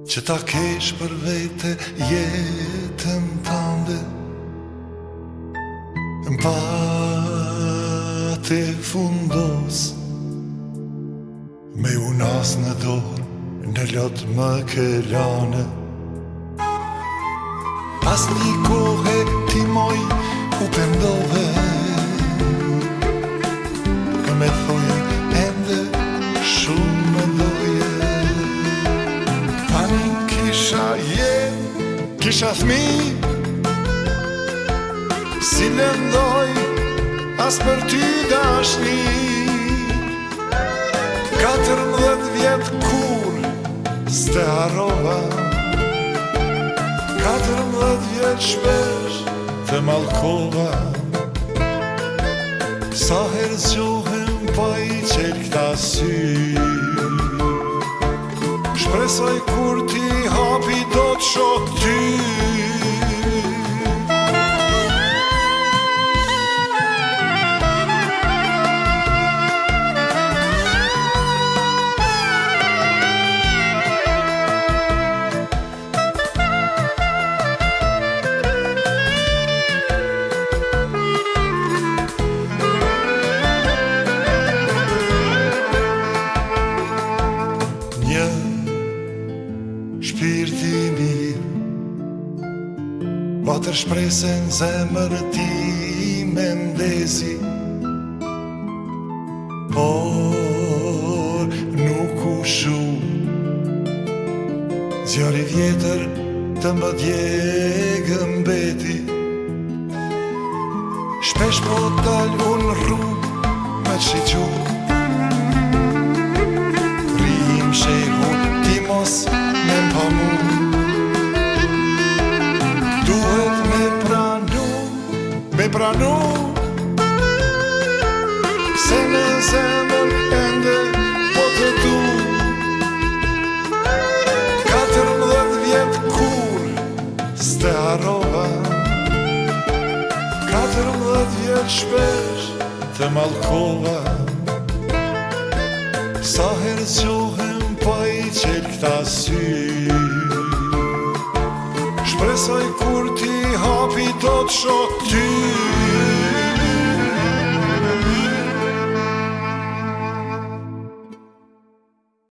Që ta kesh për vete jetën tënde, pa te fundos, me unas në dorë, në lot më kelane. Pas një kohë ti moj u pendove, me thoje ende shumë më doje. Kisha thmi, si lëndoj, as për ty dashni. 14 vjet kur s'te harrova, 14 vjet shpesh të mallkova. Sa herë zgjohem pa i qel këta sy, shpresoj kur ti hapi do të shoh ty. Shpirti mirë, vatër shpresen zemër ti me ndezi, por nuk u shu. Zjarri vjetër të më djegë mbeti, shpesh po dal unë rrugë me shiqu. Rrim shehun ti mos me pa mu, duhet me pranu, se në zemër ende po të du. 14 vjet kur s'te harrova, 14 vjet shpesh të mallkova. Sa herë zgjohem pa i qel këta sy, shpresoj kur ti hapi do të shoh ty.